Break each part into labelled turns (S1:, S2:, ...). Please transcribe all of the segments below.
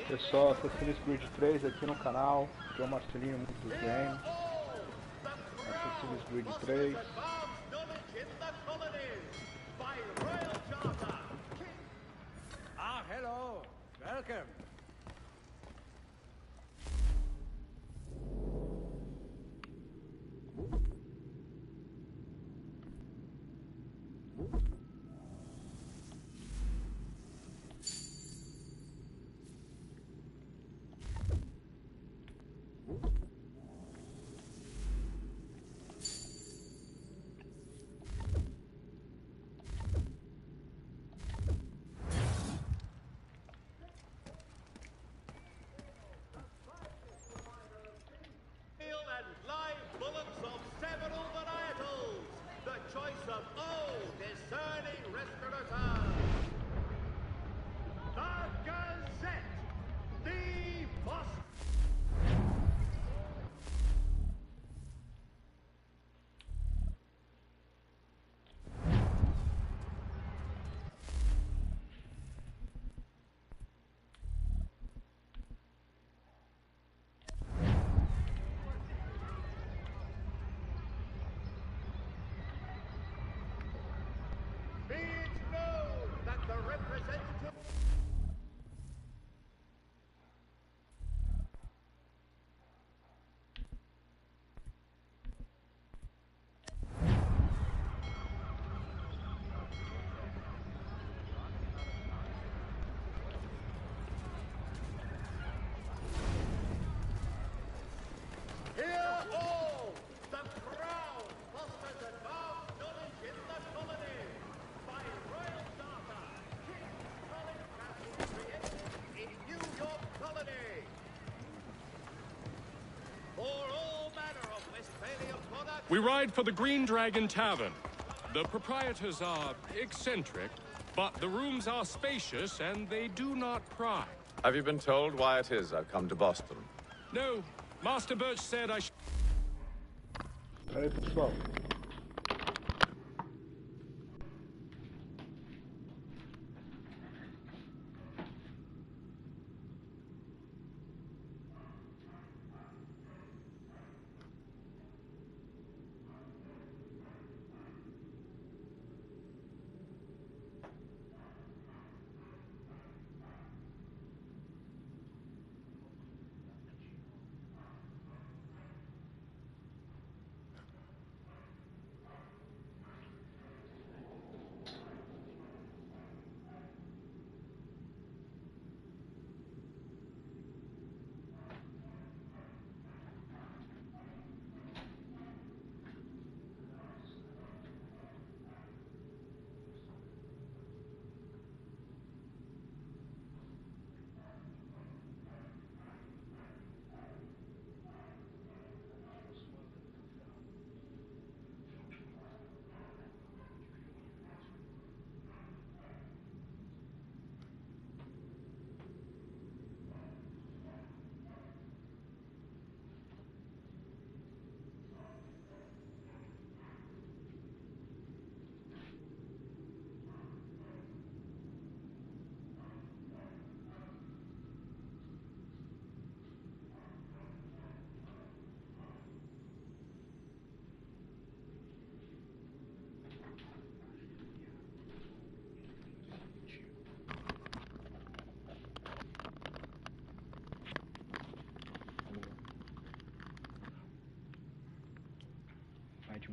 S1: Pessoal, Assassin's Creed 3 aqui no canal, que é o Marcelinho muito dos games. Assassin's Creed 3.
S2: Ah, hello. Welcome.
S3: We ride for the Green Dragon Tavern. The proprietors are eccentric, but the rooms are spacious and they do not pry.
S4: Have you been told why it is I've come to Boston?
S3: No, Master Birch said I should.
S1: Peraí, pessoal.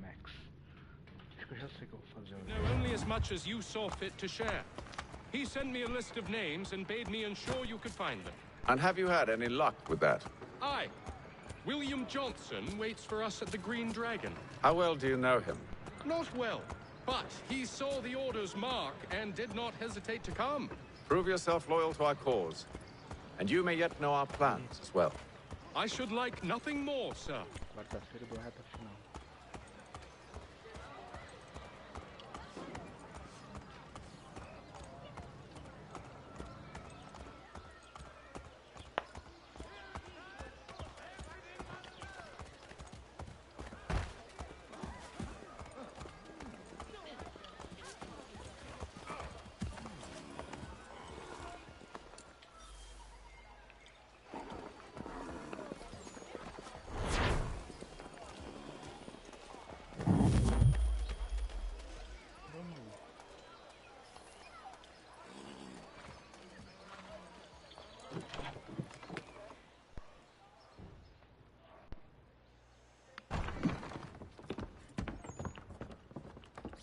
S1: Max. Acho que eu já sei o que eu vou fazer hoje.
S3: Know only as much as you saw fit to share. He sent me a list of names and bade me ensure you could find them.
S4: And have you had any luck with that?
S3: Aye. William Johnson waits for us at the Green Dragon.
S4: How well do you know him?
S3: Not well, but he saw the order's mark and did not hesitate to come.
S4: Prove yourself loyal to our cause. And you may yet know our plans as well.
S3: I should like nothing more, sir.
S1: Quarta-feira do reta final.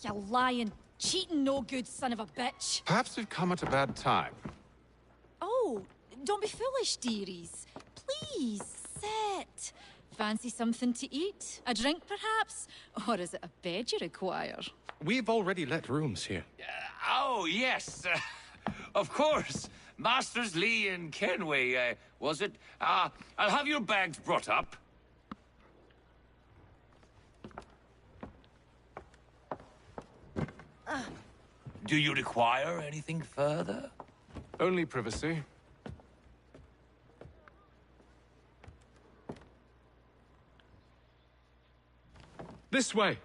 S5: You lying, cheating, no good son of a bitch.
S6: Perhaps we've come at a bad time.
S5: Oh, don't be foolish, dearies. Please, sit. Fancy something to eat? A drink, perhaps? Or is it a bed you require?
S3: We've already let rooms here.
S2: Oh, yes. Of course. Masters Lee and Kenway, was it? I'll have your bags brought up. Do you require anything further?
S6: Only privacy.
S3: This way.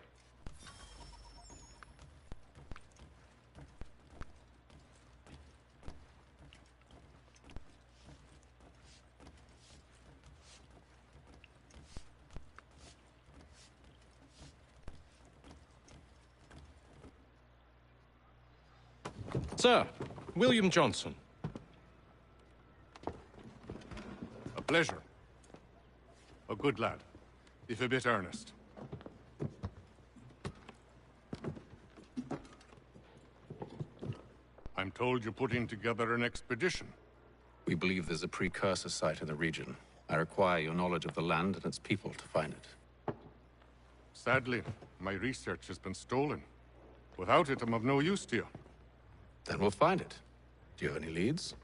S3: Sir, William Johnson.
S6: A pleasure. A good lad, if a bit earnest. I'm told you're putting together an expedition.
S7: We believe there's a precursor site in the region. I require your knowledge of the land and its people to find it.
S6: Sadly, my research has been stolen. Without it, I'm of no use to you.
S7: Then we'll find it. Do you have any leads?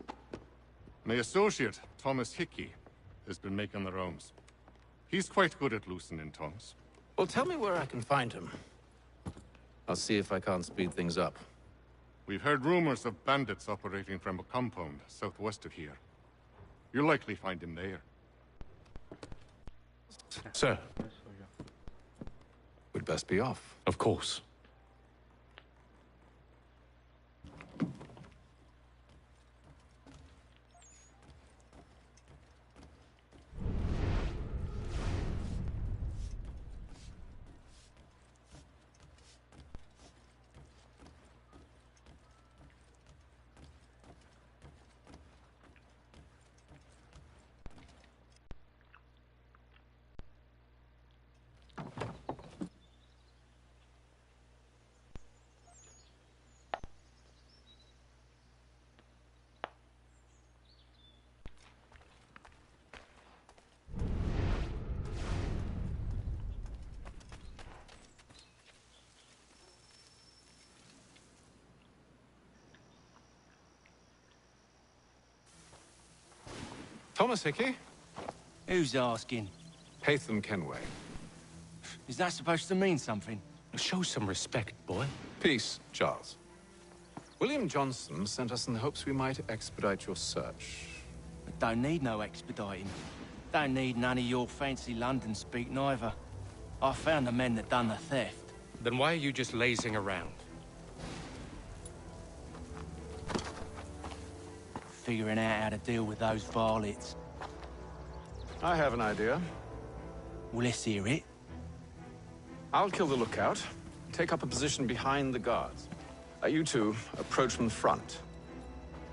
S6: My associate, Thomas Hickey, has been making the rounds. He's quite good at loosening tongues.
S7: Well, tell me where I can find him. I'll see if I can't speed things up.
S6: We've heard rumors of bandits operating from a compound southwest of here. You'll likely find him there.
S3: Sir,
S7: We'd best be off.
S3: of course.
S6: Thomas Hickey?
S2: Who's asking?
S7: Haytham Kenway.
S2: Is that supposed to mean something?
S3: Show some respect, boy.
S7: Peace, Charles. William Johnson sent us in the hopes we might expedite your search.
S2: I don't need no expediting. Don't need none of your fancy London speak neither. I found the men that done the theft.
S3: Then why are you just lazing around?
S2: Figuring out how to deal with those varlets.
S7: I have an idea.
S2: Well, let's hear it.
S7: I'll kill the lookout, take up a position behind the guards. You two approach from the front.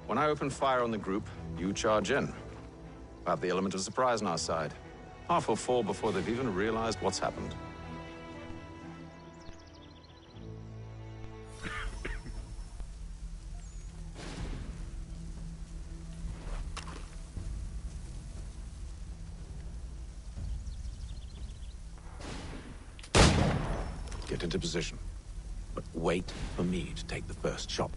S7: When I open fire on the group, you charge in. We'll have the element of surprise on our side. Half will fall before they've even realized what's happened. Get into position. But wait for me to take the first shot.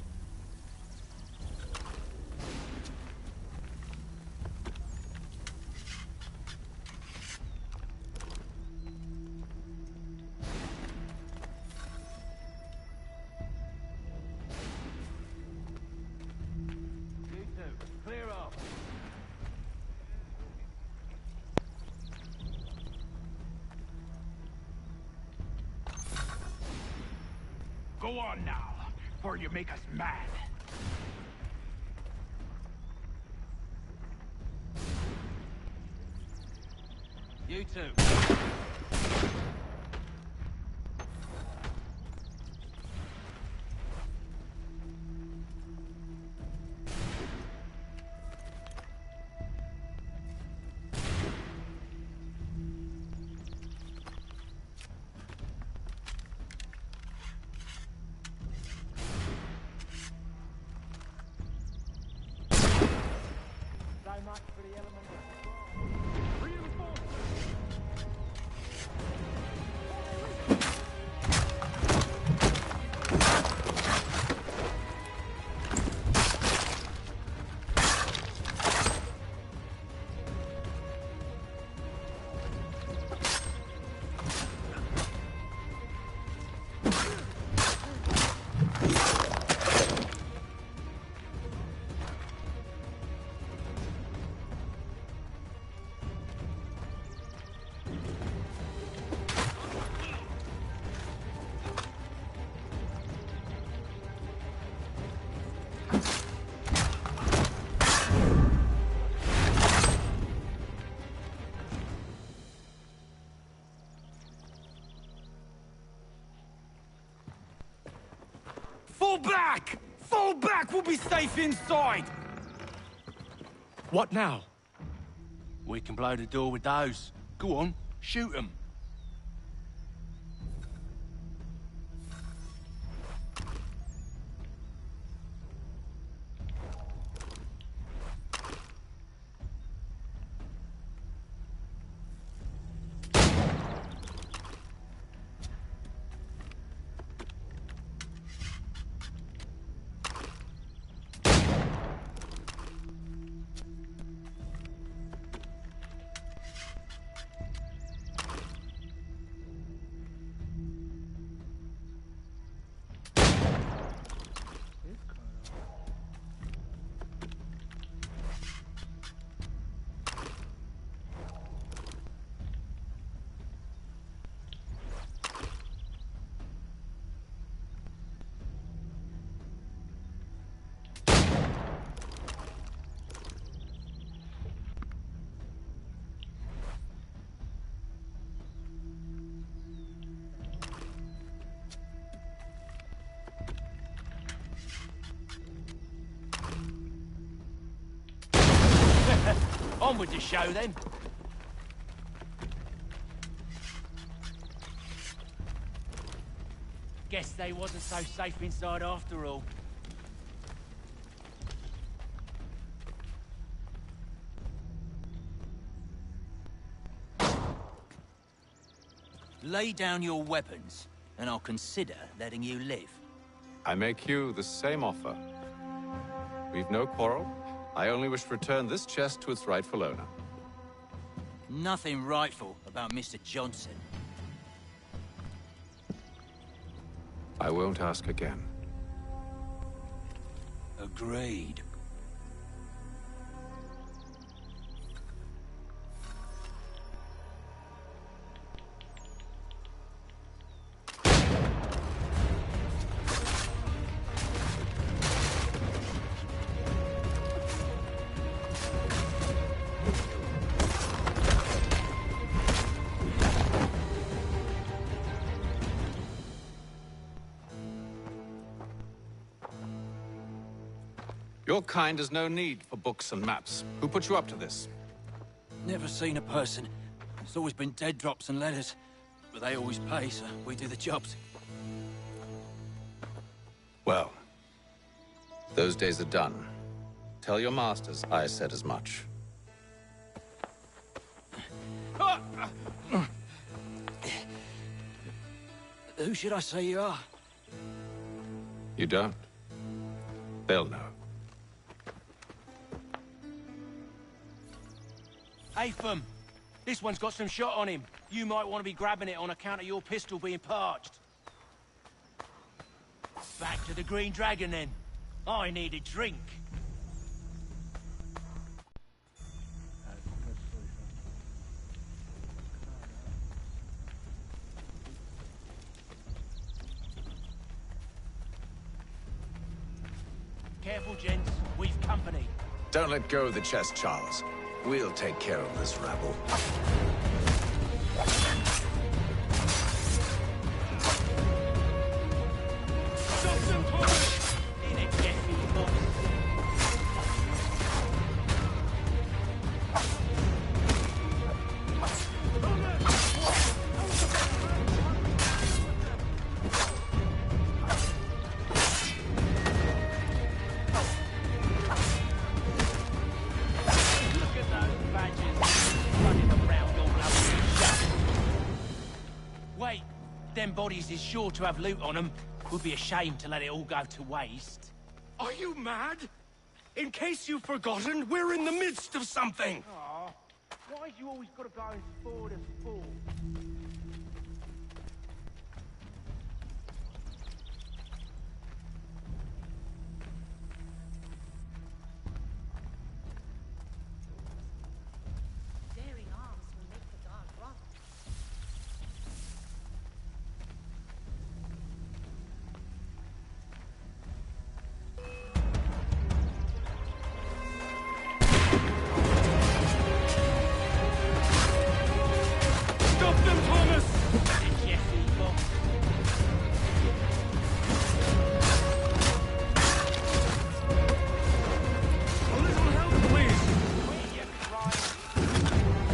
S2: Clear off.
S8: Go on now, before you make us mad.
S2: You two.
S8: Fall back! Fall back! We'll be safe inside!
S3: What now?
S9: We can blow the door with those. Go on, shoot them. On with the show, then. Guess they wasn't so safe inside after all. Lay down your weapons, and I'll consider letting you live.
S4: I make you the same offer. We've no quarrel. I only wish to return this chest to its rightful owner.
S9: Nothing rightful about Mr. Johnson.
S4: I won't ask again.
S9: Agreed.
S4: Your kind has no need for books and maps. Who put you up to this?
S9: Never seen a person. It's always been dead drops and letters. But they always pay, so we do the jobs.
S4: Well, those days are done. Tell your masters I said as much.
S9: Who should I say you are?
S4: You don't? They'll know.
S9: Apham, this one's got some shot on him. You might want to be grabbing it on account of your pistol being parched. Back to the Green Dragon, then. I need a drink. Careful, gents. We've company.
S4: Don't let go of the chest, Charles. We'll take care of this rabble.
S8: Them bodies is sure to have loot on them. Would be a shame to let it all go to waste.
S3: Are you mad? In case you've forgotten, we're in the midst of something!
S8: Aw, why you always gotta go and spoil the sport?
S10: Daring arms will make the guard run.
S3: Stop them, Thomas!
S8: Yes, evil.
S3: A little help, please!
S8: Where you crying?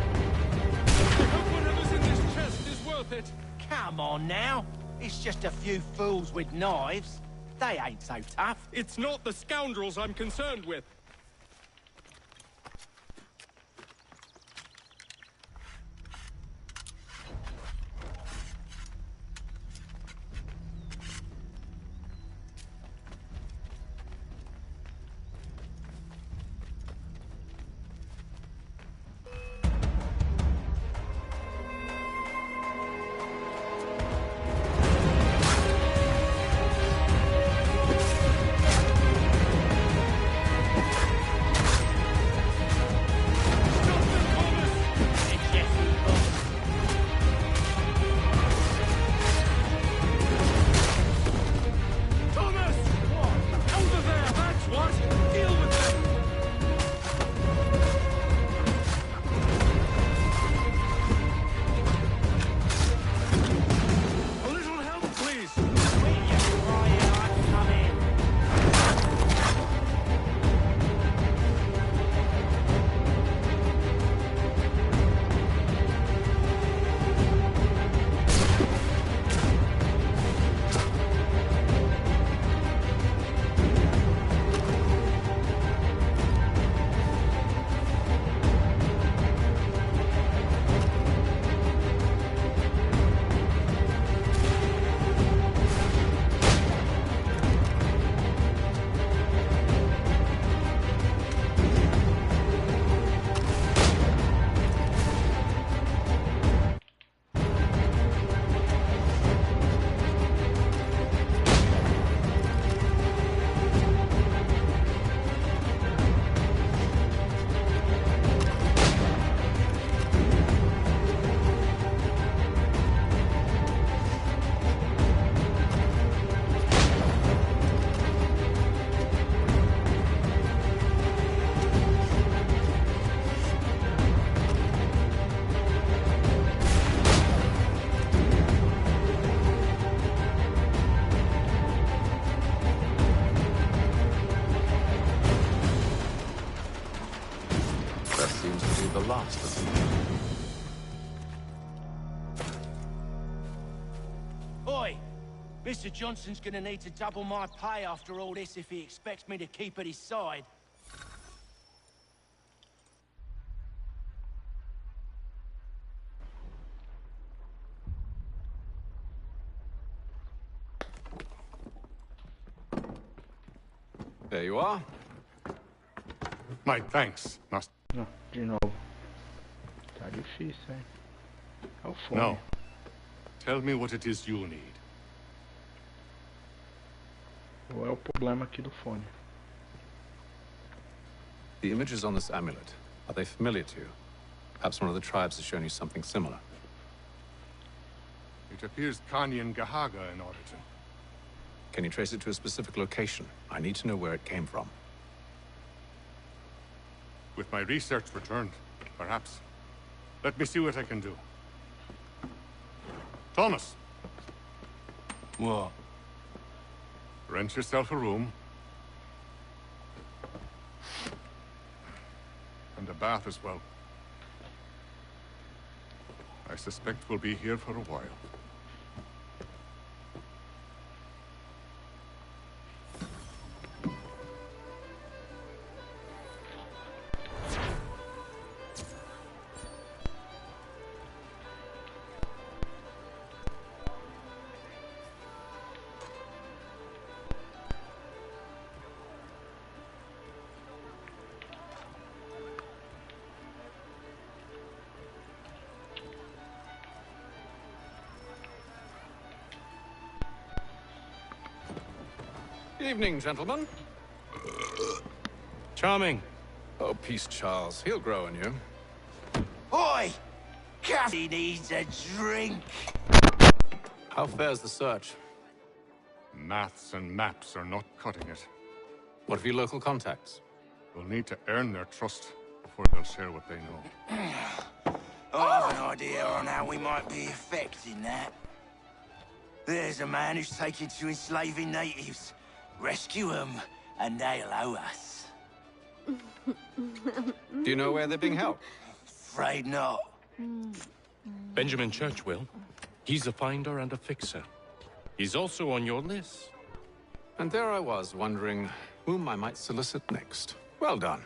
S3: I hope whatever's in this chest is worth it.
S8: Come on now. It's just a few fools with knives. They ain't so tough.
S3: It's not the scoundrels I'm concerned with. Stop them, Thomas!
S8: Yes, evil.
S3: Thomas! What? Over there, that's what! Deal with them! A little help, please!
S8: Where you crying? I'm coming.
S4: That seems to be the last of them.
S8: Oi! Mr. Johnson's gonna need to double my pay after all this if he expects me to keep at his side.
S4: There you are.
S6: My thanks, Master.
S1: Não, de novo. Tá difícil, hein? É o fone.
S6: No. Tell me what it is you need.
S1: Ou é o problema aqui do fone?
S4: The images on this amulet, are they familiar to you? Perhaps one of the tribes has shown you something similar.
S6: It appears Kanyan Gahaga in origin.
S4: Can you trace it to a specific location? I need to know where it came from.
S6: With my research returned, perhaps. Let me see what I can do. Thomas,
S9: What?
S6: Rent yourself a room. And a bath as well. I suspect we'll be here for a while.
S4: Evening, gentlemen.
S3: Charming.
S4: Oh, peace, Charles. He'll grow on you.
S8: Oi! Cassie needs a drink.
S4: How fares the search?
S6: Maths and maps are not cutting it.
S4: What of your local contacts?
S6: We'll need to earn their trust before they'll share what they know.
S8: I have an idea on how we might be affecting that. There's a man who's taken to enslaving natives. Rescue them, and they'll owe us.
S4: Do you know where they're being held?
S8: Afraid not.
S3: Benjamin Church will. He's a finder and a fixer. He's also on your list.
S4: And there I was, wondering whom I might solicit next. Well done.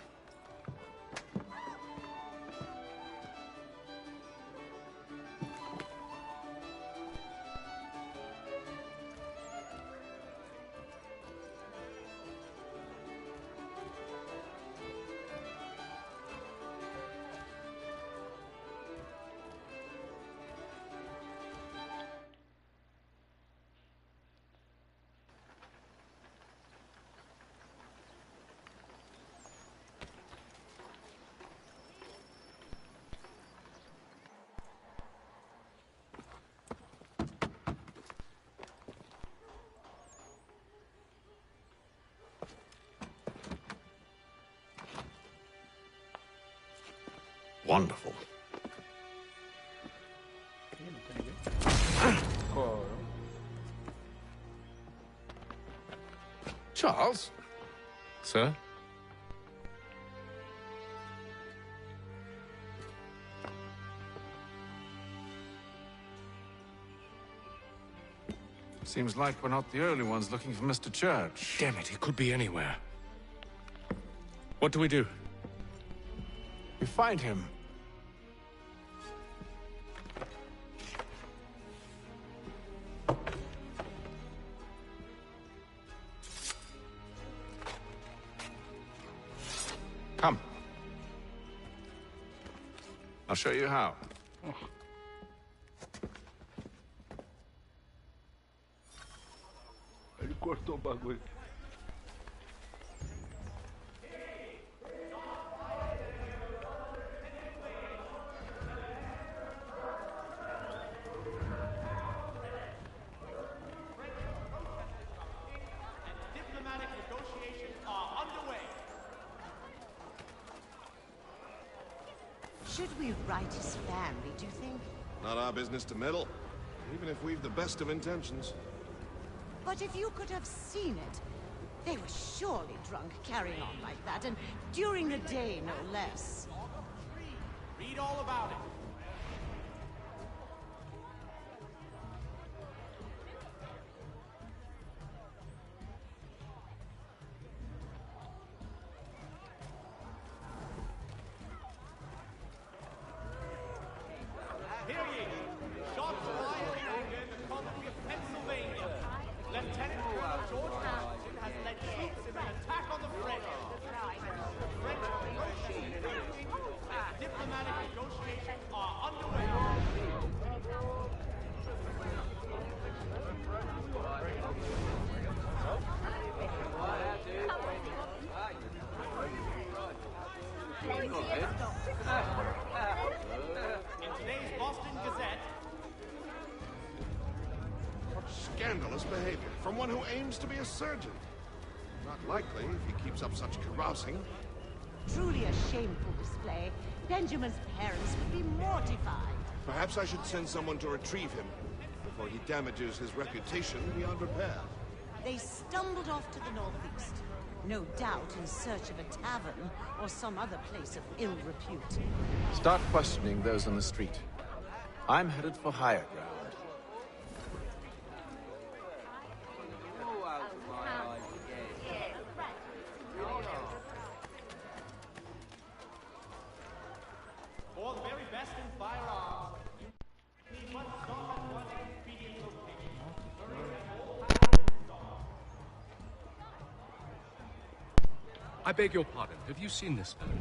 S4: Wonderful. Charles?
S3: Sir?
S4: Seems like we're not the only ones looking for Mr. Church.
S3: Damn it, he could be anywhere. What do we do?
S4: We find him. Come. I'll show you how.
S1: Ele cortou o bagulho.
S8: Diplomatic negotiations are underway.
S10: Should we write his family, do you think?
S11: Not our business to meddle, even if we've the best of intentions.
S10: But if you could have seen it, they were surely drunk carrying on like that, and during the day, no less.
S8: Read all about it. Hear ye! Shots fired in the colony of Pennsylvania. Lieutenant Colonel George Washington has led troops in an attack on the French. The French are negotiating, and diplomatic negotiations are underway. In today's Boston Gazette,
S11: What scandalous behavior from one who aims to be a surgeon. Not likely if he keeps up such carousing.
S10: Truly a shameful display. Benjamin's parents would be mortified.
S11: Perhaps I should send someone to retrieve him before he damages his reputation beyond repair.
S10: They stumbled off to the northeast. No doubt in search of a tavern or some other place of ill repute.
S7: Start questioning those on the street. I'm headed for higher ground.
S8: For the very best in firearms, you need one stop at one expedient location.
S3: I beg your pardon. Have you seen this fellow?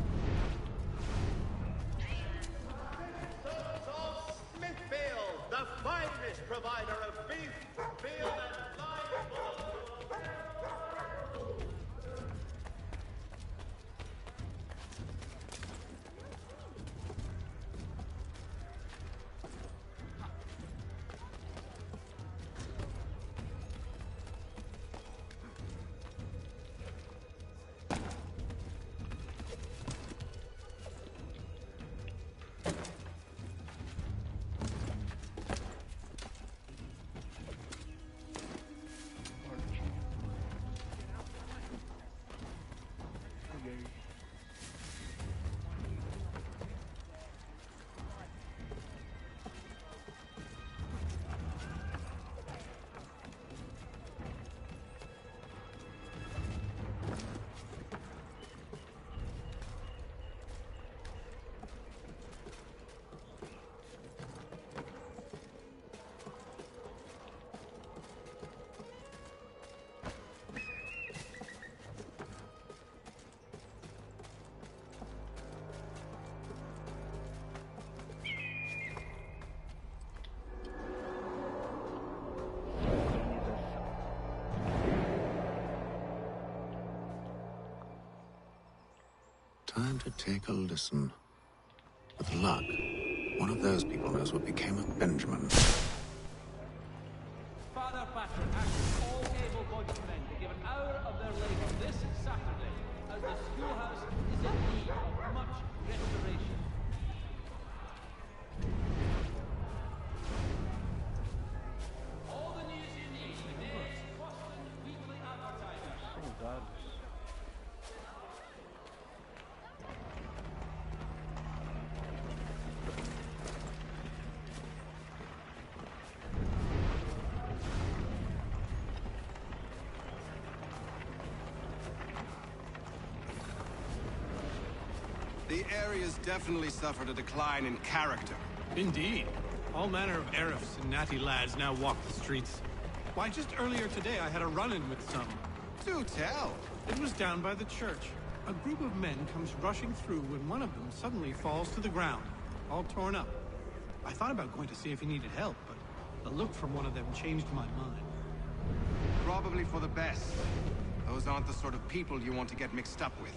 S8: Smithfield, the finest provider of beef, veal, and live bulls.
S7: Time to take a listen. With luck, one of those people knows what became of Benjamin.
S12: Father Patrick asks all able-bodied men to give an hour of their labor this Saturday, as the schoolhouse is in need of much restoration. All the news you need in today's Boston Weekly Advertiser.
S13: The area's definitely suffered a decline in character.
S14: Indeed. All manner of Arifs and natty lads now walk the streets. Why, just earlier today I had a run-in with some.
S13: Do tell.
S14: It was down by the church. A group of men comes rushing through when one of them suddenly falls to the ground, all torn up. I thought about going to see if he needed help, but the look from one of them changed my mind.
S13: Probably for the best. Those aren't the sort of people you want to get mixed up with.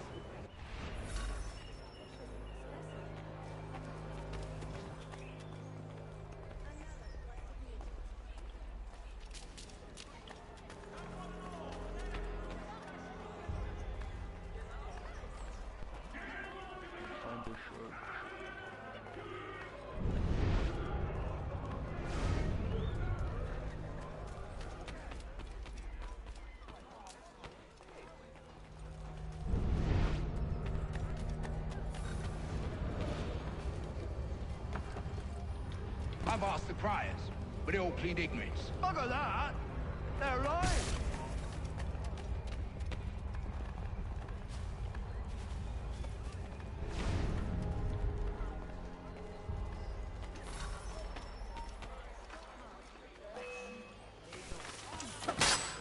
S15: I've asked the criers, but they all plead ignorance.
S8: Bugger that! They're lying!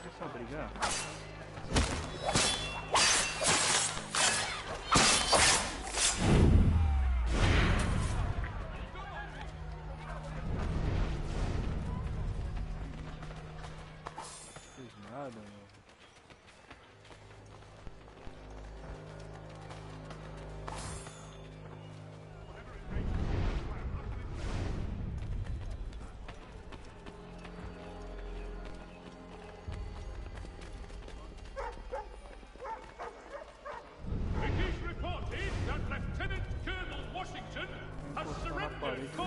S1: Deixa eu brigar. Nada, meu.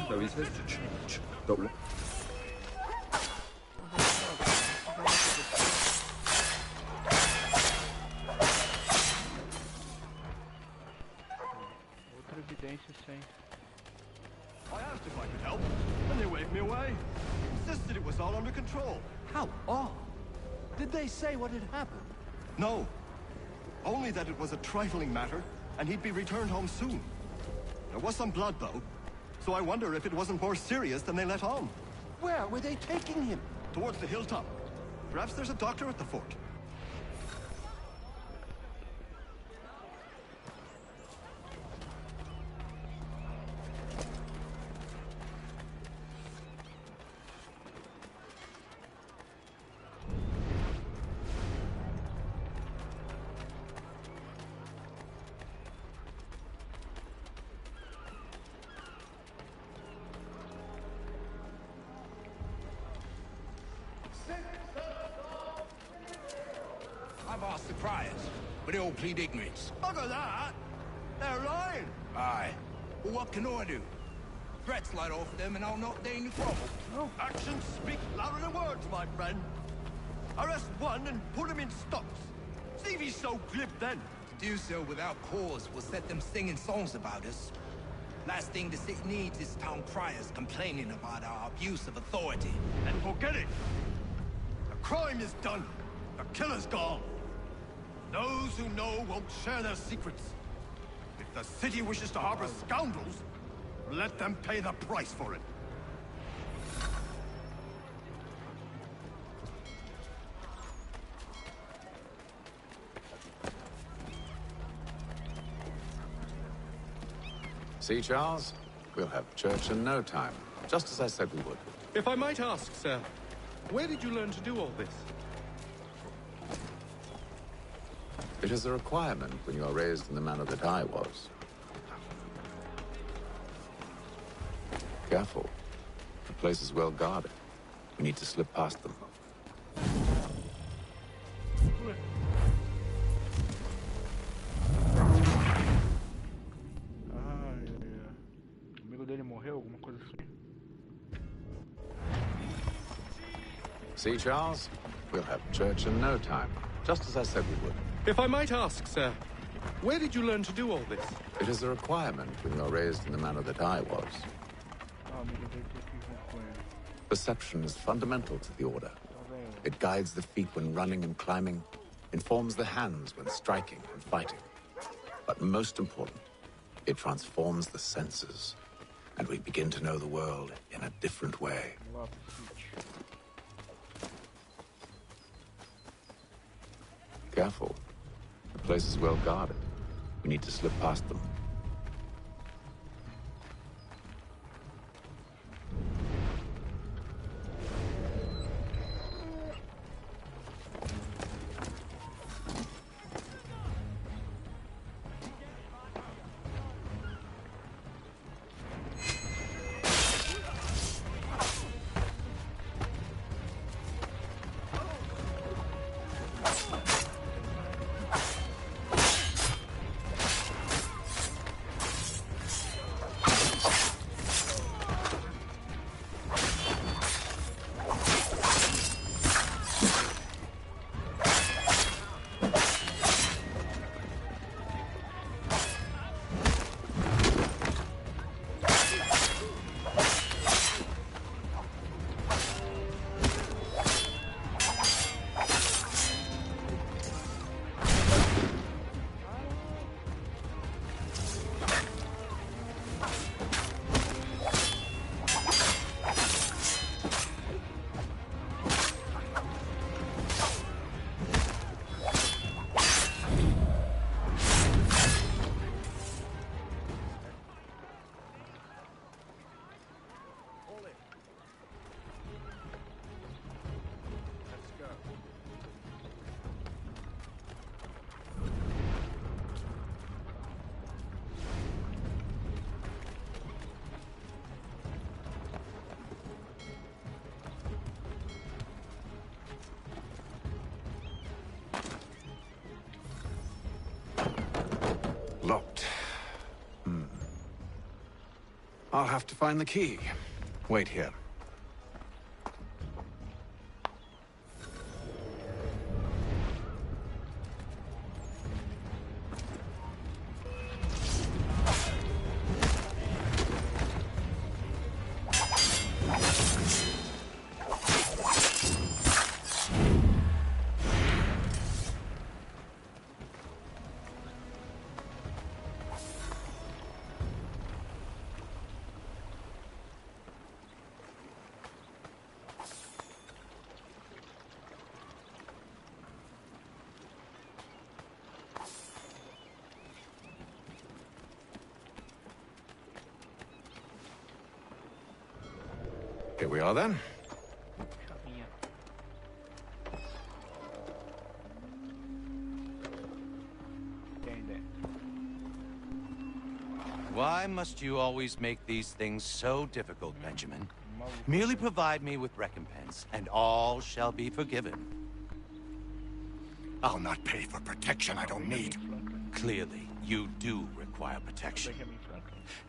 S16: So he says to change, but what?
S1: hein?
S17: I asked if I could help, and they waved me away. Insisted it was all under control.
S18: How odd. Did they say what had happened?
S17: No. Only that it was a trifling matter, and he'd be returned home soon. There was some blood, though, so I wonder if it wasn't more serious than they let on.
S18: Where were they taking him?
S17: Towards the hilltop. Perhaps there's a doctor at the fort.
S15: I've asked the criers, but they all plead ignorance.
S17: Bugger that! They're lying!
S15: Aye. Well, what can I do? Threats light off them and I'll knock Dane to crumble.
S17: No. Actions speak louder than words, my friend. Arrest one and put him in stocks. See if he's so glib then.
S15: To do so without cause will set them singing songs about us. Last thing the city needs is town criers complaining about our abuse of authority.
S17: Then forget it. The crime is done. The killer's gone. Those who know won't share their secrets. If the city wishes to harbor scoundrels, let them pay the price for it.
S4: See, Charles? We'll have church in no time, just as I said we would.
S3: If I might ask, sir, where did you learn to do all this?
S4: It is a requirement when you are raised in the manner that I was. Careful. The place is well guarded. We need to slip past them.
S1: O amigo dele morreu, alguma coisa assim.
S4: See, Charles? We'll have church in no time, just as I said we would.
S3: If I might ask, sir, where did you learn to do all this?
S4: It is a requirement when you are raised in the manner that I was. Perception is fundamental to the Order. It guides the feet when running and climbing, informs the hands when striking and fighting. But most important, it transforms the senses, and we begin to know the world in a different way. Careful. The place is well guarded. We need to slip past them. Locked. I'll have to find the key. Wait here.
S7: Here we are then.
S19: Why must you always make these things so difficult, Benjamin? Merely provide me with recompense, and all shall be forgiven.
S17: I'll not pay for protection I don't need.
S19: Clearly, you do require protection.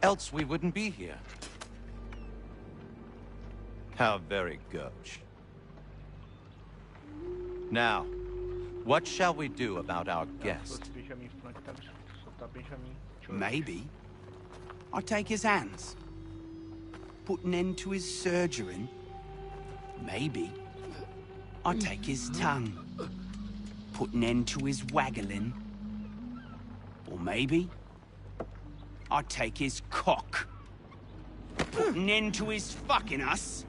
S19: Else we wouldn't be here. How very gauche. Now, what shall we do about our guest?
S20: Maybe I'll take his hands. Put an end to his surgering. Maybe I'll take his tongue. Put an end to his waggling. Or maybe I'll take his cock. Put an end to his fucking us.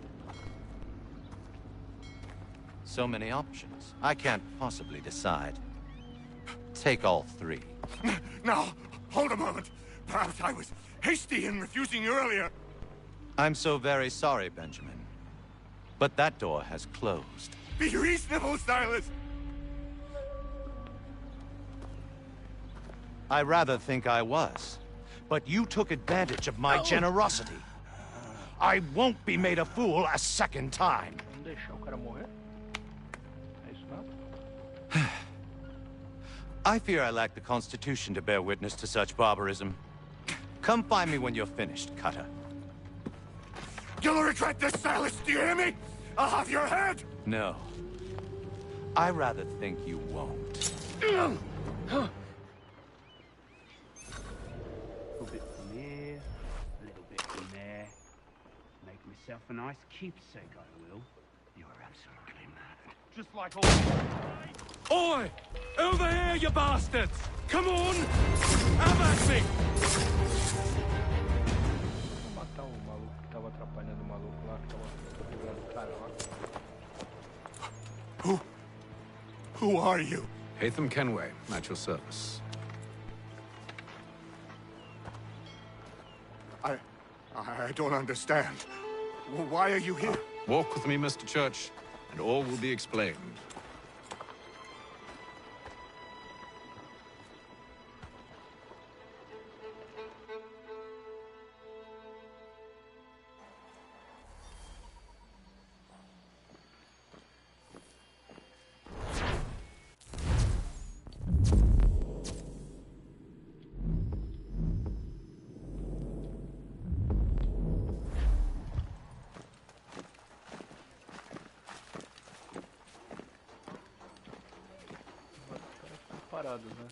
S19: So many options. I can't possibly decide. Take all three.
S17: Now, hold a moment. Perhaps I was hasty in refusing you earlier.
S19: I'm so very sorry, Benjamin. But that door has closed.
S17: Be reasonable, Silas!
S19: I rather think I was. But you took advantage of my generosity. I won't be made a fool a second time. I fear I lack the constitution to bear witness to such barbarism. Come find me when you're finished, Cutter.
S17: You'll regret this, Silas, do you hear me? I'll have your head!
S19: No. I rather think you won't.
S1: A little bit from here, a little bit from there. Make myself a nice keepsake, I will. You're absolutely mad. Just like all...
S3: Oi! Over here, you bastards! Come on! Have at me!
S1: Vou matar o maluco que tava atrapalhando o maluco lá, que tava pegando o cara lá.
S17: Who are you?
S4: Hatham Kenway, at your service.
S17: I don't understand. Why are you here?
S4: Walk with me, Mr. Church, and all will be explained.
S1: Parados, né?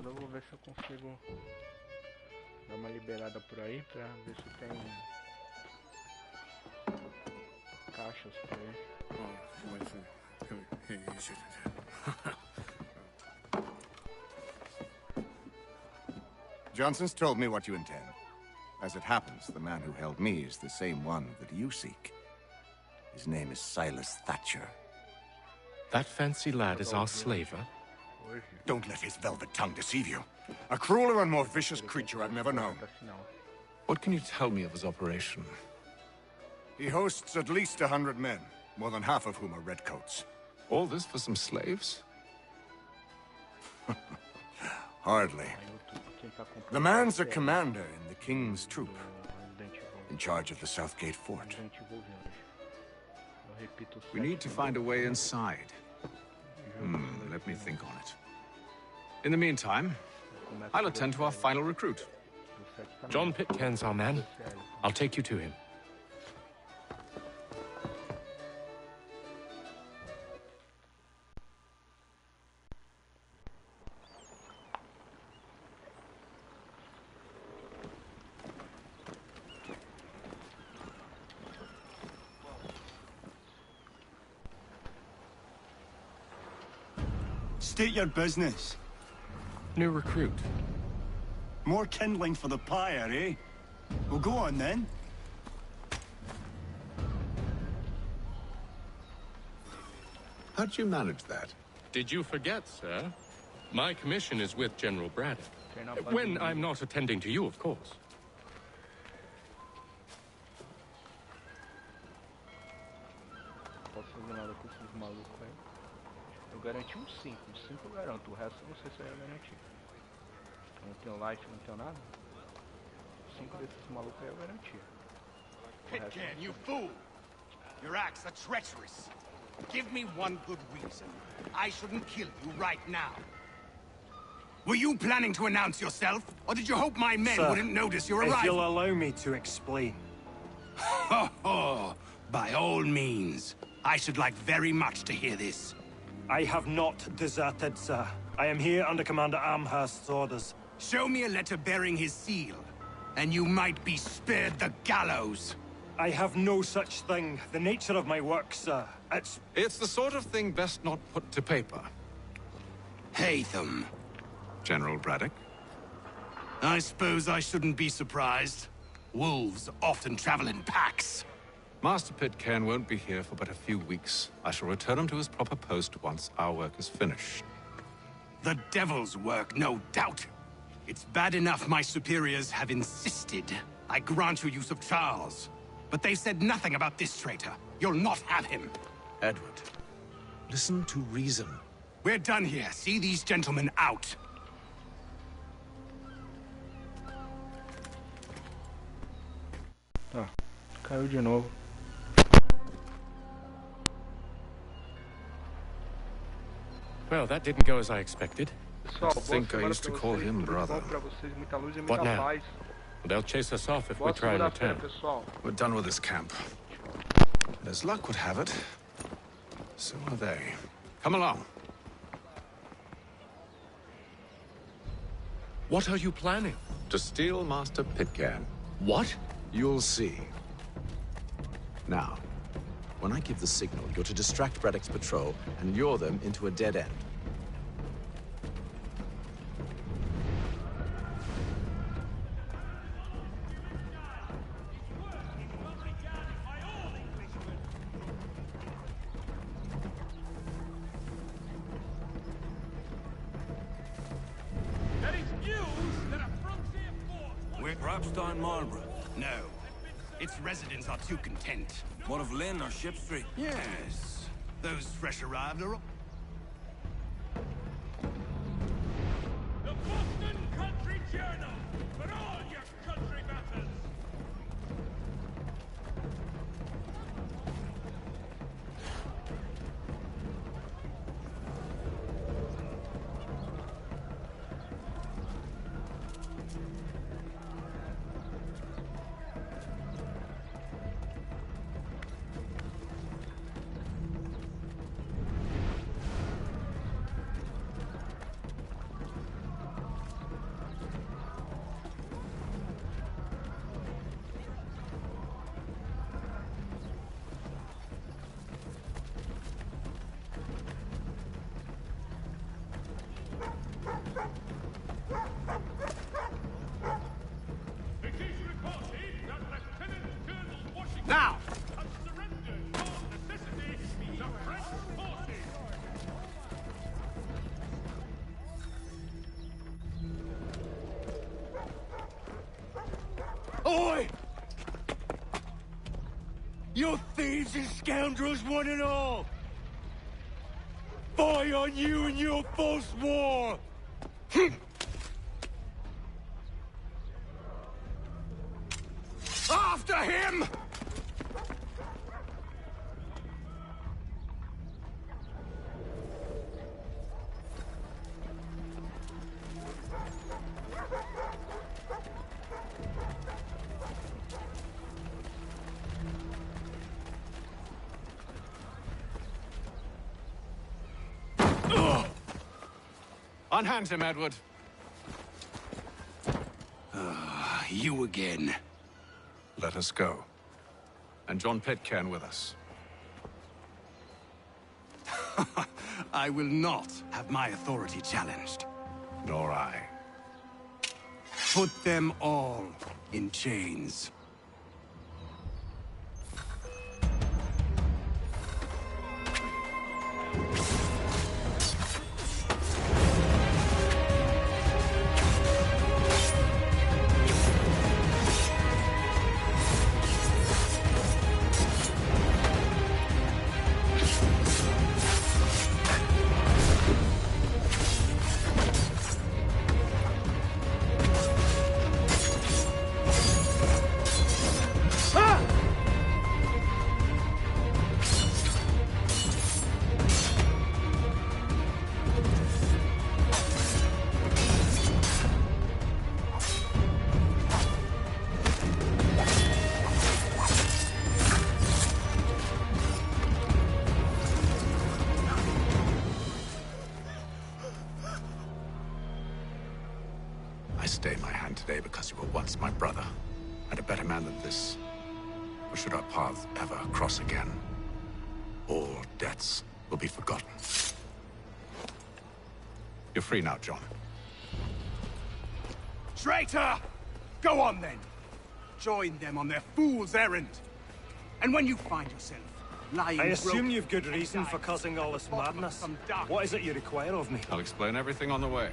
S1: Eu vou ver se eu consigo dar uma liberada por aí pra ver se tem caixas por aí.
S6: Johnson's told me what you intend. As it happens, the man who held me is the same one that you seek. His name is Silas Thatcher.
S3: That fancy lad is our slaver?
S17: Don't let his velvet tongue deceive you. A crueler and more vicious creature I've never known.
S4: What can you tell me of his operation?
S6: He hosts at least 100 men, more than half of whom are redcoats.
S4: All this for some slaves?
S6: Hardly. The man's a commander in the King's troop, in charge of the Southgate fort.
S4: We need to find a way inside. Let me think on it. In the meantime, I'll attend to our final recruit.
S3: John Pitcairn's our man. I'll take you to him.
S17: State your business.
S3: New recruit.
S17: More kindling for the pyre, eh? Well, go on then.
S4: How'd you manage that?
S3: Did you forget, sir? My commission is with General Braddock. When I'm not attending to you, of course.
S16: Não posso fazer nada com esses malucos aí. Eu garanti um 5. Um 5 eu garanto. O resto eu não sei se eu ia garantir. Eu não tenho life, não tenho nada. 5 desses malucos aí eu garanti.
S17: Pitcairn, you fool! Your acts are treacherous. Give me one good reason. I shouldn't kill you right now. Were you planning to announce yourself? Or did you hope my men wouldn't notice your arrival?
S21: If you'll allow me to explain.
S17: Ho ho! By all means. I should like very much to hear this.
S21: I have not deserted, sir. I am here under Commander Amherst's orders.
S17: Show me a letter bearing his seal, and you might be spared the gallows.
S21: I have no such thing. The nature of my work, sir.
S7: It's the sort of thing best not put to paper.
S17: Haytham.
S7: General Braddock?
S17: I suppose I shouldn't be surprised. Wolves often travel in packs.
S7: Master Pitcairn won't be here for but a few weeks. I shall return him to his proper post once our work is finished.
S17: The devil's work, no doubt. It's bad enough my superiors have insisted I grant you use of Charles. But they said nothing about this traitor. You'll not have him.
S4: Edward, listen to reason.
S17: We're done here. See these gentlemen out.
S16: Tá, caiu de novo.
S3: Well, that didn't go as I expected.
S16: Pessoal,
S7: I think I used to call him brother.
S3: What now? Well, they'll chase us off if we try and return.
S7: We're done with this camp. And as luck would have it, so are they. Come along.
S3: What are you planning?
S4: To steal Master Pitcairn.
S3: What?
S4: You'll see. Now, when I give the signal, you're to distract Braddock's patrol and lure them into a dead end.
S17: We're Grabstein Marlborough. No. Its residents are too content.
S9: What of Lynn or Ship Street?
S17: Yes. Those fresh arrived are...
S8: The Boston Country Journal for all your country matters.
S17: Now!
S21: Oi! You thieves and scoundrels, one and all! Fie on you and your false war!
S17: After him!
S7: Unhand him, Edward.
S17: You again.
S7: Let us go. And John Pitcairn with us.
S20: I will not have my authority challenged.
S4: Nor I.
S20: Put them all in chains.
S4: I stay my hand today because you were once my brother, and a better man than this. Or should our paths ever cross again, all debts will be forgotten. You're free now, John.
S20: Traitor! Go on then! Join them on their fool's errand. And when you find yourself lying
S21: I assume
S20: broken
S21: you've good reason for causing all this madness. What is it you require of me?
S7: I'll explain everything on the way.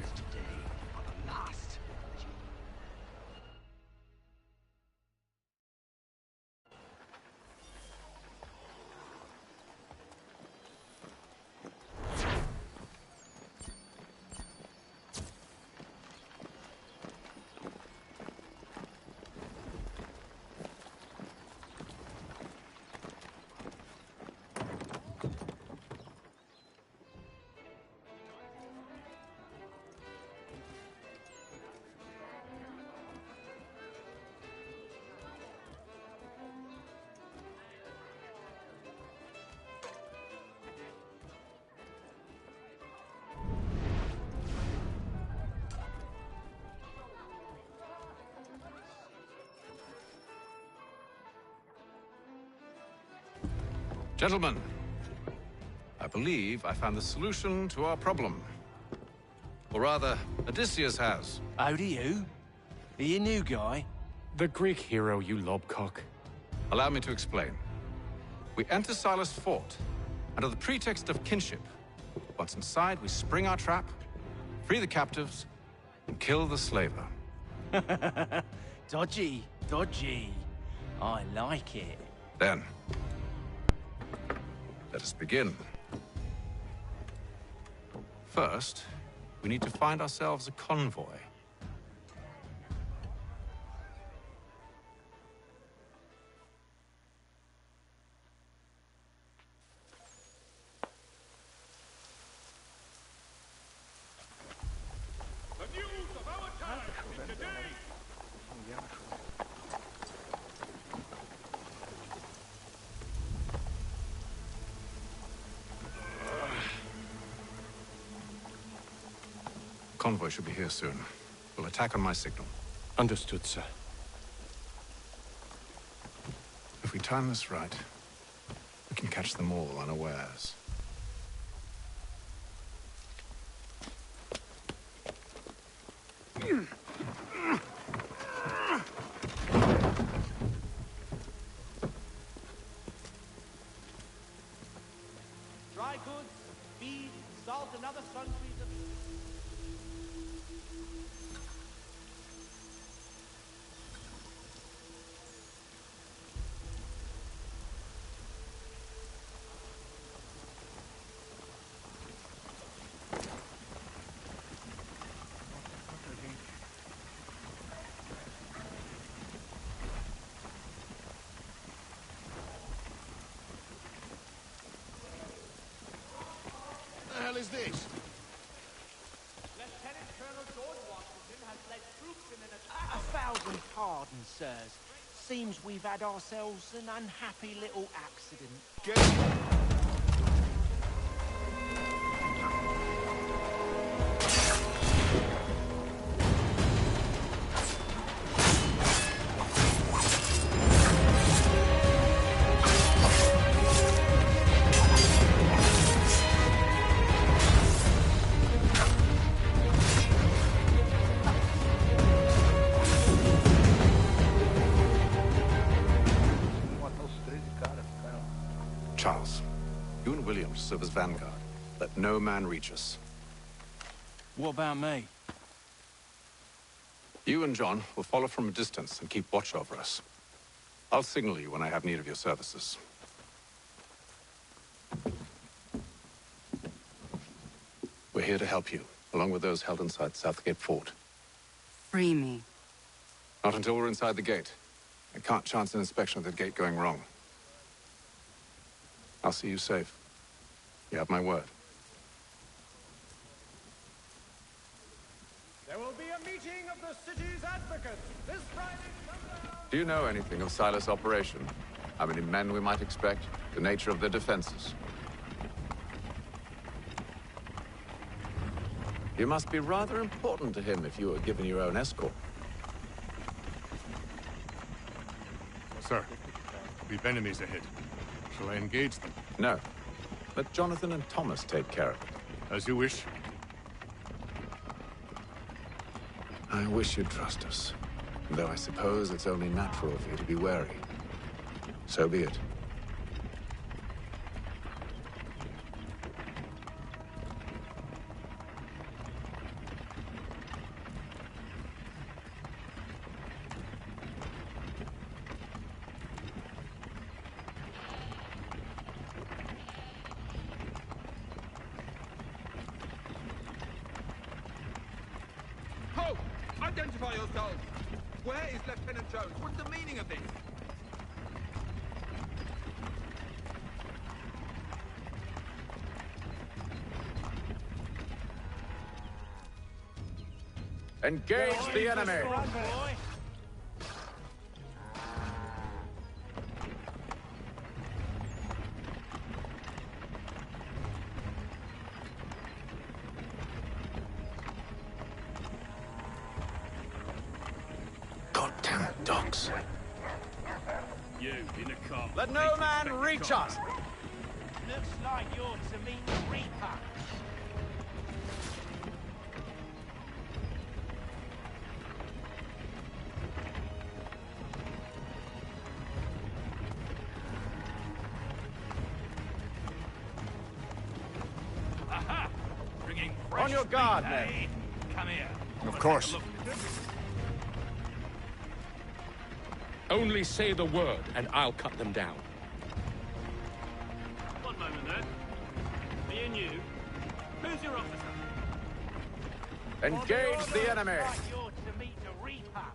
S7: Gentlemen, I believe I found the solution to our problem. Or rather, Odysseus has.
S9: How do you? Are you a new guy?
S3: The Greek hero, you lobcock.
S7: Allow me to explain. We enter Silas' fort, under the pretext of kinship. Once inside, we spring our trap, free the captives, and kill the slaver.
S9: Dodgy, dodgy. I like it.
S7: Then, let us begin. First, we need to find ourselves a convoy. Convoy should be here soon. We'll attack on my signal.
S3: Understood, sir.
S4: If we time this right, we can catch them all unawares.
S8: Dry goods, feed, salt, and other sundries of...
S11: The hell is this?
S8: Lieutenant Colonel George Washington has led troops in an attack...
S5: 1,000 pardons, sirs. Seems we've had ourselves an unhappy little accident.
S7: serve as vanguard. Let no man reach us.
S9: What about me?
S7: You and John will follow from a distance and keep watch over us. I'll signal you when I have need of your services. We're here to help you, along with those held inside Southgate Fort.
S2: Free me.
S7: Not until we're inside the gate. I can't chance an inspection of the gate going wrong. I'll see you safe. You have my word.
S8: There will be a meeting of the city's advocates this Friday.
S7: Do you know anything of Silas' operation? How many men we might expect? The nature of their defenses? You must be rather important to him if you were given your own escort.
S11: Sir, we've enemies ahead. Shall I engage them?
S7: No. Let Jonathan and Thomas take care of it.
S11: As you wish.
S7: I wish you'd trust us. Though I suppose it's only natural for you to be wary. So be it.
S22: Ho! Identify yourselves! Where is Lieutenant Jones? What's the meaning of this?
S7: Engage the enemy! Goddamn dogs.
S1: You in a car.
S19: Let no man reach us!
S5: Looks like you're to meet the Reaper.
S1: Aha! Bringing fresh
S19: On your guard,
S1: meat,
S19: men.
S1: eh? Come here.
S11: Of course.
S3: Only say the word, and I'll cut them down.
S1: One moment then. Me and you. Who's your officer?
S7: Engage the enemy!
S5: Like you're to meet the Reaper.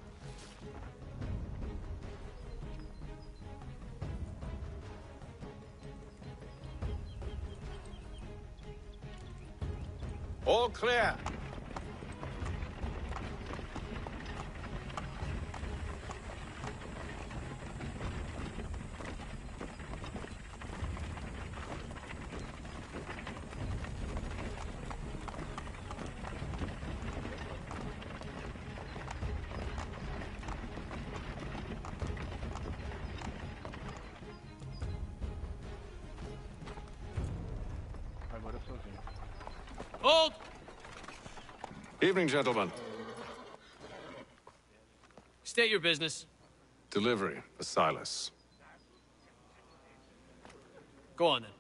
S7: All clear.
S16: Agora sozinho.
S1: Hold!
S7: Evening, gentlemen.
S1: State your business.
S7: Delivery for Silas.
S1: Go on then.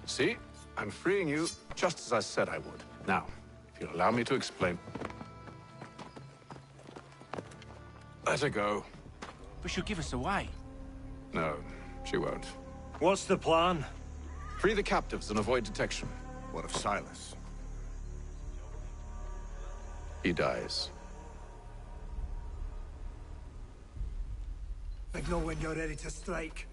S7: See? I'm freeing you just as I said I would. Now, if you'll allow me to explain. Let her go.
S9: But she'll give us away.
S7: No, she won't.
S21: What's the plan?
S7: Free the captives and avoid detection.
S6: What of Silas?
S7: He dies.
S17: Signal when you're ready to strike.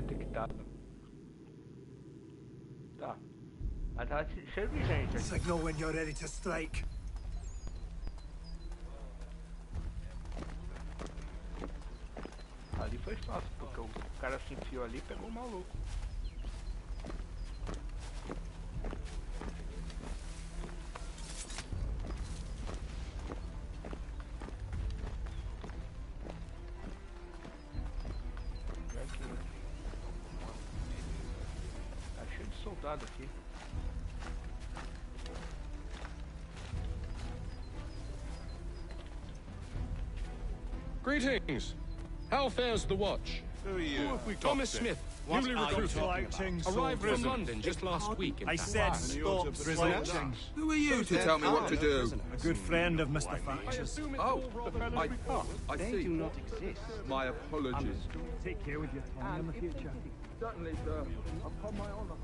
S16: detectado. Tá. Mas tá cheio de gente aqui.
S17: Signal when you're ready to strike.
S16: Ali foi fácil, porque o cara se enfiou ali e pegou o maluco. Tá cheio de soldado aqui.
S3: Greetings. How fares the watch?
S11: Who are you?
S3: Thomas Smith, newly recruited. Arrived from London just last week.
S21: I said stop slouching.
S17: Who are you to tell me what to do?
S21: A good friend of Mr. Thatcher's.
S22: Oh, I
S1: They
S22: see.
S1: do not exist.
S22: My apologies.
S21: Take care with your tongue in the future.
S22: Certainly, sir. Upon my honor.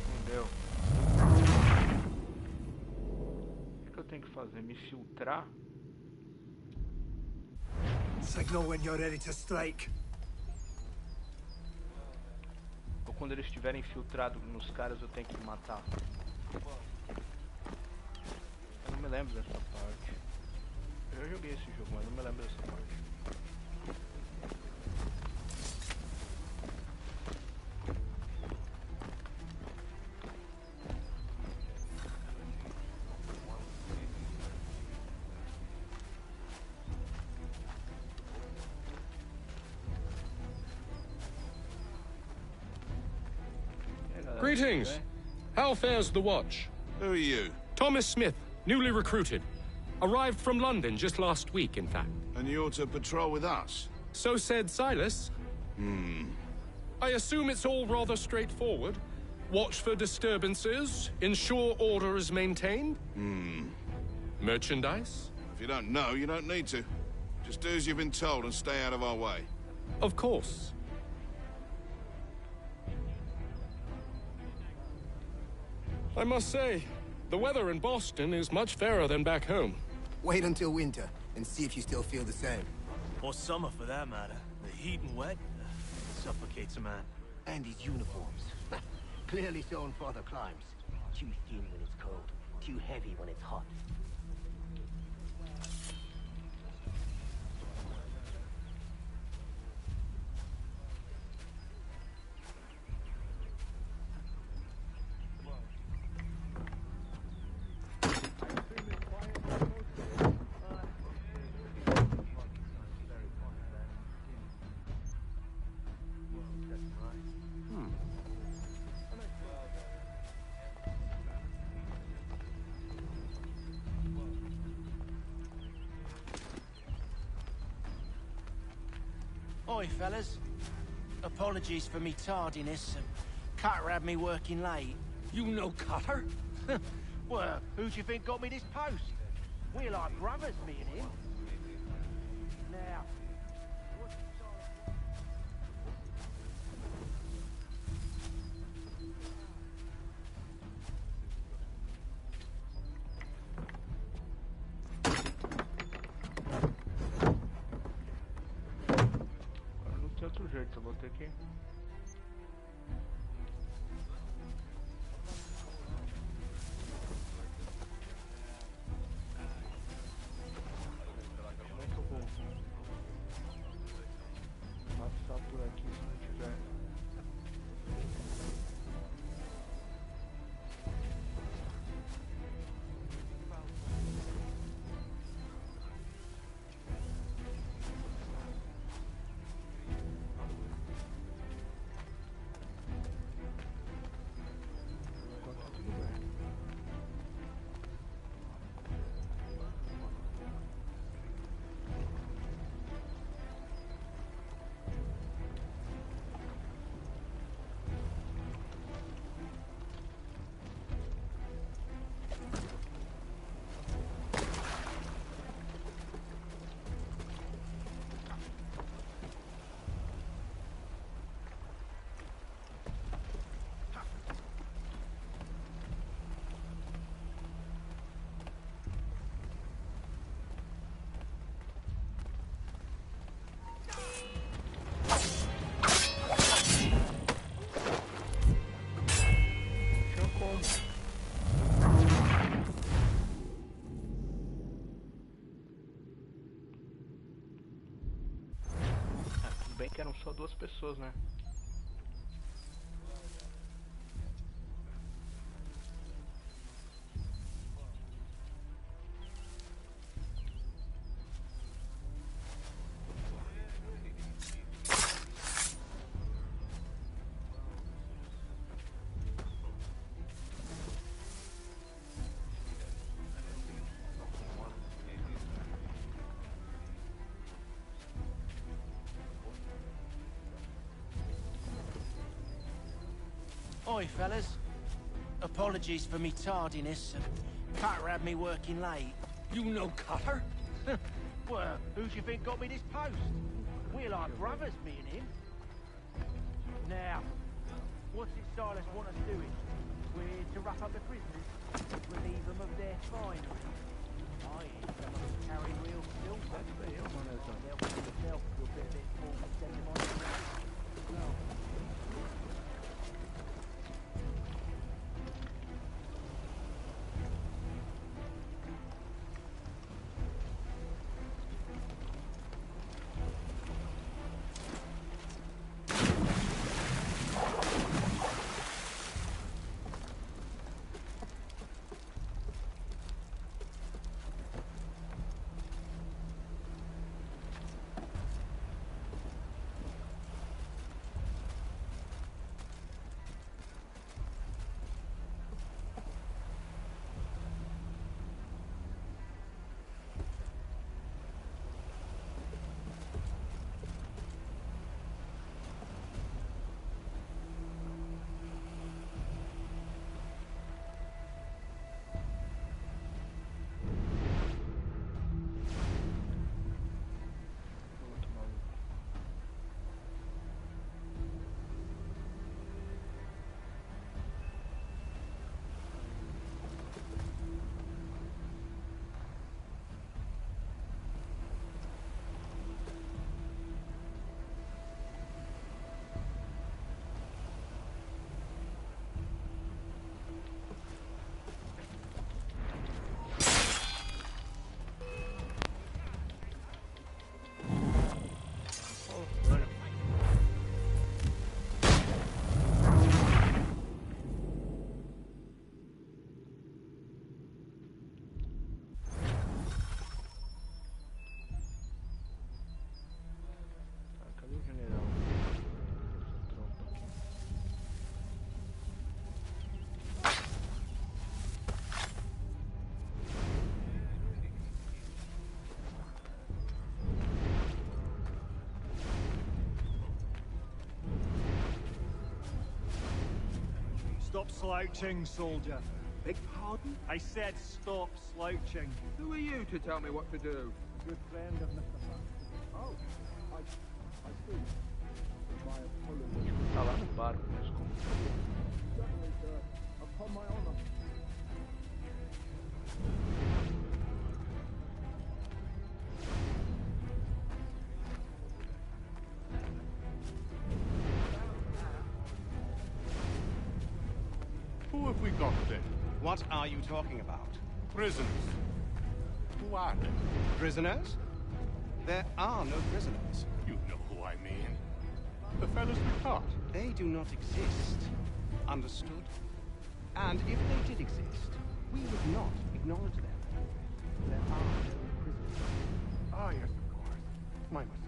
S16: Não deu. O que eu tenho que fazer? Me filtrar?
S17: Signal when you're ready to strike.
S16: Ou quando eles estiverem infiltrados nos caras eu tenho que matar? Eu não me lembro dessa parte. Eu já joguei esse jogo, mas não me lembro dessa parte.
S3: Greetings. How fares the watch?
S11: Who are you?
S3: Thomas Smith, newly recruited. Arrived from London just last week, in fact.
S11: And you're to patrol with us?
S3: So said Silas. I assume it's all rather straightforward. Watch for disturbances, ensure order is maintained. Merchandise?
S11: If you don't know, you don't need to. Just do as you've been told and stay out of our way.
S3: Of course. I must say, the weather in Boston is much fairer than back home.
S10: Wait until winter and see if you still feel the same.
S18: Or summer, for that matter. The heat and wet suffocates a man.
S10: And his uniforms. Clearly sewn for the climes. Too thin when it's cold, too heavy when it's hot.
S5: Oi, fellas. Apologies for me tardiness. Cutter had me working late.
S18: You know Cutter?
S5: Well, who do you think got me this post? We're like brothers, me and him. Now,
S16: Não tem outro jeito, eu vou ter que... Como é que eu vou passar por aqui se não tiver? bem que eram só 2 pessoas, né?
S5: Oi, fellas. Apologies for me tardiness. Cutter had me working late.
S21: You know Cutter?
S5: Well, who do you think got me this post? We're like brothers, me and him. Now, what's it Silas want us doing? We're to rough up the prisoners, relieve them of their finery. I ain't so much carry wheel still. They'll want themselves to a bit of it before we send them on the road. No.
S21: Stop slouching, soldier.
S22: Beg pardon?
S21: I said stop slouching.
S22: Who are you to tell me what to do?
S21: Good friend of Mr. Francis.
S22: Oh, I see. My apologies.
S16: Tá lá no barco, mas como?
S22: Certainly, sir. Upon my honor.
S11: Who have we got then?
S19: What are you talking about?
S11: Prisoners. Who are they?
S19: Prisoners? There are no prisoners.
S11: You know who I mean. The fellows we caught.
S19: They do not exist. Understood? And if they did exist, we would not acknowledge them. There are no prisoners.
S11: Ah, yes, of course. My mistake.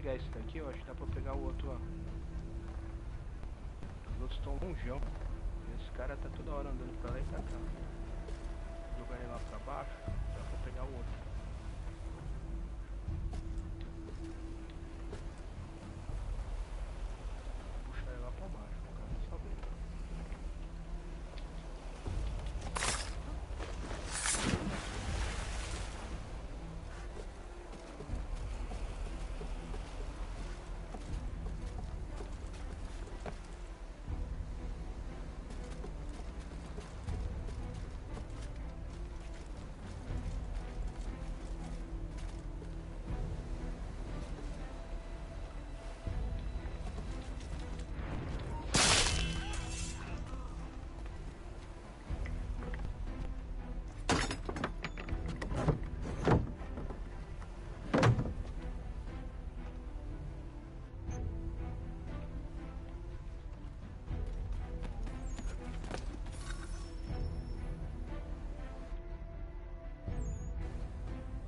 S16: pegar esse daqui, eu acho que dá pra pegar o outro lá. Os outros estão longeão. Esse cara tá toda hora andando pra lá e pra cá. Jogar ele lá pra baixo, dá pra pegar o outro. Puxar ele lá pra baixo, o cara não sabe.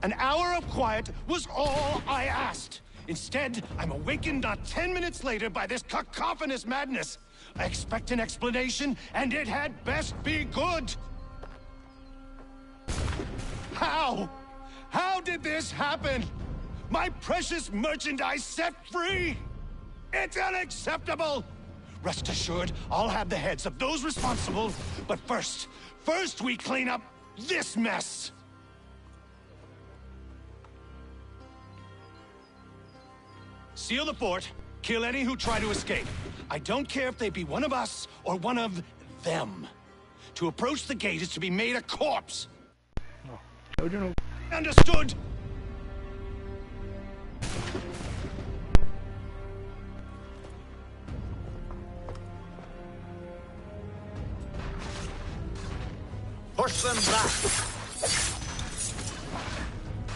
S17: An hour of quiet was all I asked. Instead, I'm awakened not 10 minutes later by this cacophonous madness. I expect an explanation, and it had best be good. How? How did this happen? My precious merchandise set free? It's unacceptable! Rest assured, I'll have the heads of those responsible. But first we clean up this mess. Seal the fort, kill any who try to escape. I don't care if they be one of us or one of them. To approach the gate is to be made a corpse. Understood?
S4: Push them back!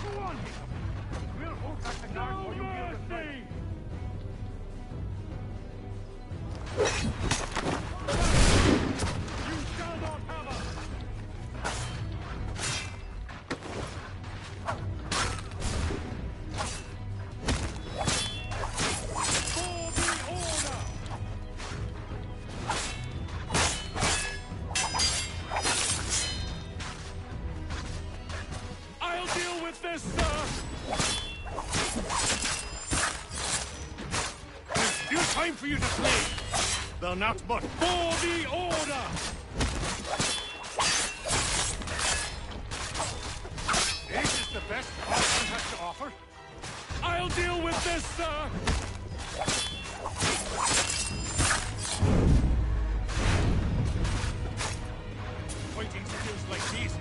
S5: Go on! We'll hold back the guard while you deal with me! You shall not have us! For the order!
S3: I'll deal with this, sir!
S17: There's due time for you to play. They'll not but
S3: For the order!
S17: This is the best Austin has to offer.
S3: I'll deal with this, sir!
S17: Fighting skills like these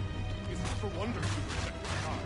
S17: isn't for wonder you protect the car.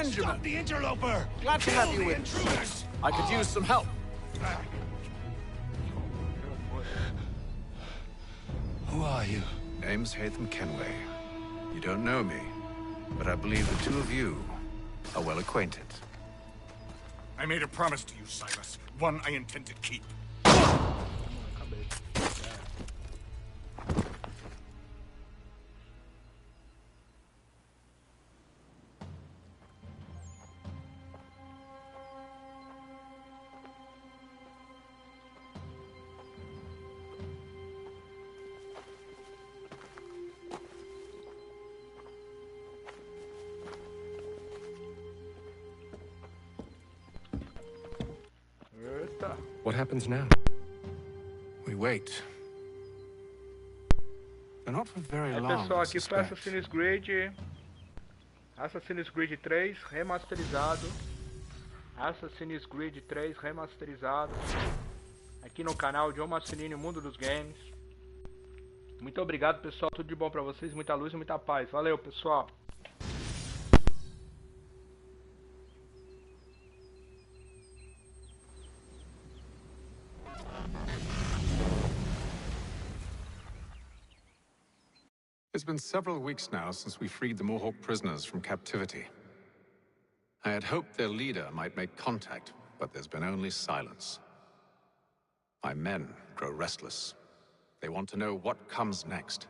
S7: Benjamin!
S17: Stop the interloper!
S7: Glad to have you with. I could use some help.
S17: Who are you?
S7: Name's Hatham Kenway. You don't know me, but I believe the two of you are well acquainted.
S17: I made a promise to you, Silas. One I intend to keep.
S3: What happens now?
S7: We wait. But not for very long.
S16: Pessoal, aqui foi Assassin's Creed 3 remasterizado. Assassin's Creed 3 remasterizado. Aqui no canal John Massinini, Mundo dos Games. Muito obrigado, pessoal. Tudo de bom pra vocês. Muita luz e muita paz. Valeu, pessoal.
S7: It's been several weeks now since we freed the Mohawk prisoners from captivity. I had hoped their leader might make contact, but there's been only silence. My men grow restless. They want to know what comes next,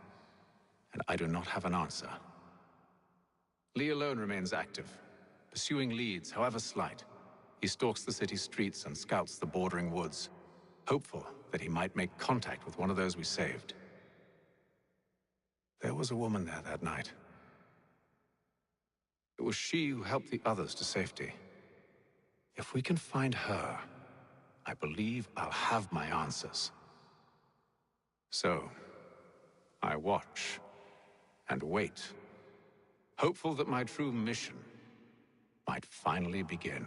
S7: and I do not have an answer. Lee alone remains active, pursuing leads, however slight. He stalks the city streets and scouts the bordering woods, hopeful that he might make contact with one of those we saved. There was a woman there that night. It was she who helped the others to safety. If we can find her, I believe I'll have my answers. So, I watch and wait, hopeful that my true mission might finally begin.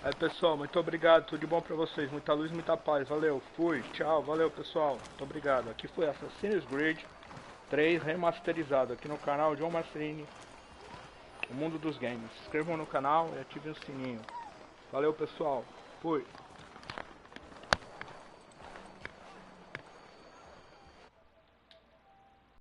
S16: Aí, pessoal, muito obrigado, tudo de bom pra vocês, muita luz, muita paz, valeu, fui, tchau, valeu, pessoal, muito obrigado. Aqui foi Assassin's Creed 3 remasterizado, aqui no canal John Massinini, o Mundo dos Games. Se inscrevam no canal e ativem o sininho. Valeu, pessoal, fui.